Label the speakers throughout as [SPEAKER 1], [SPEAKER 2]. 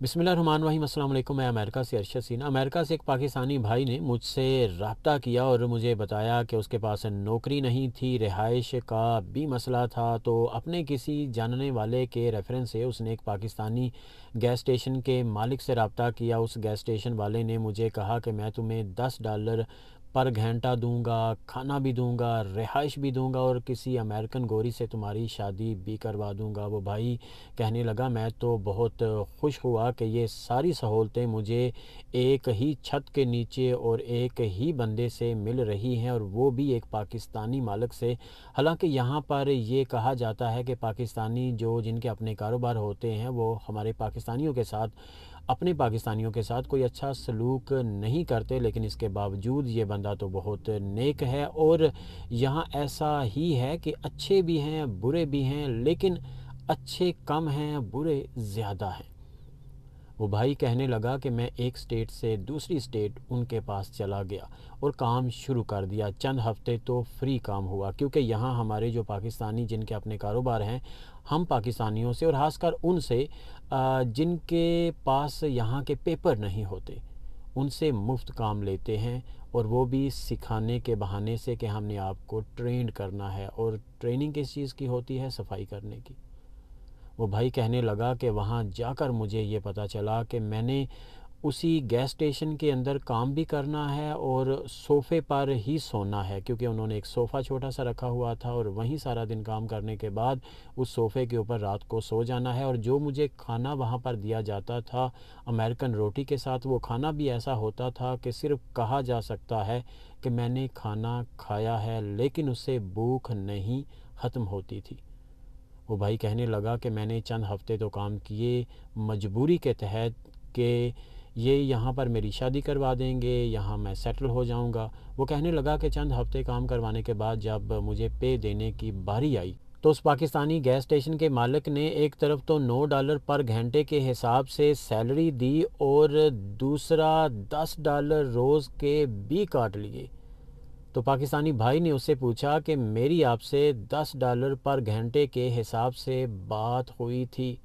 [SPEAKER 1] बिस्मिल्लाहिर्रहमानिर्रहीम। अस्सलाम वालेकुम। मैं अमेरिका से अरशद सीना। अमेरिका से एक पाकिस्तानी भाई ने मुझसे रब्ता किया और मुझे बताया कि उसके पास नौकरी नहीं थी, रिहाइश का भी मसला था। तो अपने किसी जानने वाले के रेफरेंस से उसने एक पाकिस्तानी गैस स्टेशन के मालिक से रब्ता किया। उस गैस स्टेशन वाले ने मुझे कहा कि मैं तुम्हें $10 पर घंटा दूंगा, खाना भी दूंगा, रिहाइश भी दूंगा और किसी अमेरिकन गोरी से तुम्हारी शादी भी करवा दूंगा। वो भाई कहने लगा, मैं तो बहुत खुश हुआ कि ये सारी सहूलतें मुझे एक ही छत के नीचे और एक ही बंदे से मिल रही हैं, और वो भी एक पाकिस्तानी मालिक से। हालांकि यहाँ पर ये कहा जाता है कि पाकिस्तानी जो जिनके अपने कारोबार होते हैं वो हमारे अपने पाकिस्तानियों के साथ कोई अच्छा सलूक नहीं करते, लेकिन इसके बावजूद ये बंदा तो बहुत नेक है। और यहाँ ऐसा ही है कि अच्छे भी हैं, बुरे भी हैं, लेकिन अच्छे कम हैं, बुरे ज़्यादा हैं। वो भाई कहने लगा कि मैं एक स्टेट से दूसरी स्टेट उनके पास चला गया और काम शुरू कर दिया। चंद हफ्ते तो फ्री काम हुआ, क्योंकि यहाँ हमारे जो पाकिस्तानी जिनके अपने कारोबार हैं, हम पाकिस्तानियों से और ख़ासकर उनसे जिनके पास यहाँ के पेपर नहीं होते, उनसे मुफ्त काम लेते हैं, और वो भी सिखाने के बहाने से कि हमने आपको ट्रेंड करना है। और ट्रेनिंग किस चीज़ की होती है? सफाई करने की। वो भाई कहने लगा कि वहाँ जाकर मुझे ये पता चला कि मैंने उसी गैस स्टेशन के अंदर काम भी करना है और सोफ़े पर ही सोना है, क्योंकि उन्होंने एक सोफ़ा छोटा सा रखा हुआ था और वहीं सारा दिन काम करने के बाद उस सोफ़े के ऊपर रात को सो जाना है। और जो मुझे खाना वहाँ पर दिया जाता था अमेरिकन रोटी के साथ, वो खाना भी ऐसा होता था कि सिर्फ कहा जा सकता है कि मैंने खाना खाया है, लेकिन उससे भूख नहीं ख़त्म होती थी। वो भाई कहने लगा कि मैंने चंद हफ्ते तो काम किए मजबूरी के तहत कि ये यहाँ पर मेरी शादी करवा देंगे, यहाँ मैं सेटल हो जाऊँगा। वो कहने लगा कि चंद हफ्ते काम करवाने के बाद जब मुझे पे देने की बारी आई तो उस पाकिस्तानी गैस स्टेशन के मालिक ने एक तरफ तो $9 पर घंटे के हिसाब से सैलरी दी और दूसरा $10 रोज़ के भी काट लिए। तो पाकिस्तानी भाई ने उससे पूछा कि मेरी आपसे $10 पर घंटे के हिसाब से बात हुई थी,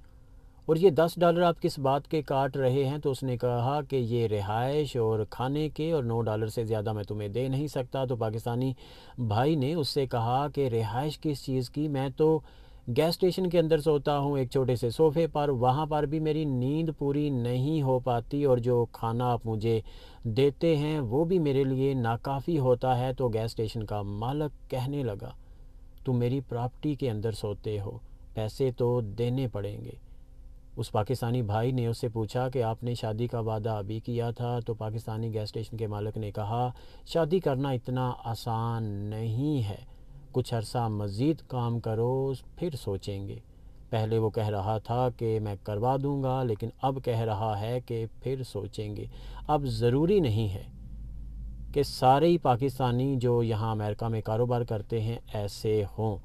[SPEAKER 1] और ये $10 आप किस बात के काट रहे हैं? तो उसने कहा कि ये रिहाइश और खाने के, और $9 से ज़्यादा मैं तुम्हें दे नहीं सकता। तो पाकिस्तानी भाई ने उससे कहा कि रिहाइश किस चीज़ की? मैं तो गैस स्टेशन के अंदर सोता हूँ एक छोटे से सोफ़े पर, वहाँ पर भी मेरी नींद पूरी नहीं हो पाती, और जो खाना आप मुझे देते हैं वो भी मेरे लिए नाकाफ़ी होता है। तो गैस स्टेशन का मालिक कहने लगा, तुम मेरी प्रॉपर्टी के अंदर सोते हो, पैसे तो देने पड़ेंगे। उस पाकिस्तानी भाई ने उससे पूछा कि आपने शादी का वादा अभी किया था? तो पाकिस्तानी गैस स्टेशन के मालिक ने कहा, शादी करना इतना आसान नहीं है, कुछ अरसा मज़ीद काम करो फिर सोचेंगे। पहले वो कह रहा था कि मैं करवा दूंगा, लेकिन अब कह रहा है कि फिर सोचेंगे। अब ज़रूरी नहीं है कि सारे ही पाकिस्तानी जो यहाँ अमेरिका में कारोबार करते हैं ऐसे हों।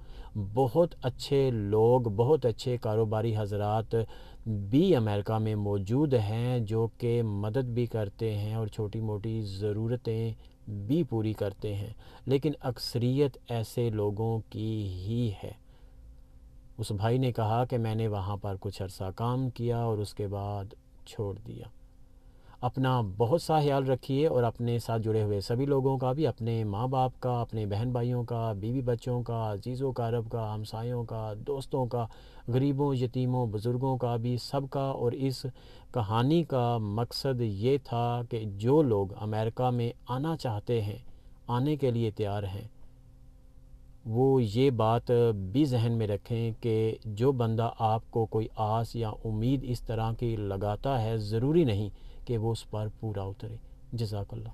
[SPEAKER 1] बहुत अच्छे लोग, बहुत अच्छे कारोबारी हजरात भी अमेरिका में मौजूद हैं जो कि मदद भी करते हैं और छोटी मोटी ज़रूरतें भी पूरी करते हैं, लेकिन अक्सरियत ऐसे लोगों की ही है। उस भाई ने कहा कि मैंने वहाँ पर कुछ अरसा काम किया और उसके बाद छोड़ दिया। अपना बहुत सा ख्याल रखिए, और अपने साथ जुड़े हुए सभी लोगों का भी, अपने माँ बाप का, अपने बहन भाइयों का, बीवी बच्चों का, अजीज़ों कारब का, हमसायों का, दोस्तों का, गरीबों, यतीमों, बुज़ुर्गों का भी, सबका। और इस कहानी का मकसद ये था कि जो लोग अमेरिका में आना चाहते हैं, आने के लिए तैयार हैं, वो ये बात भी जहन में रखें कि जो बंदा आपको कोई आस या उम्मीद इस तरह की लगाता है, ज़रूरी नहीं कि वो उस पर पूरा उतरे। जज़ाकल्लाह।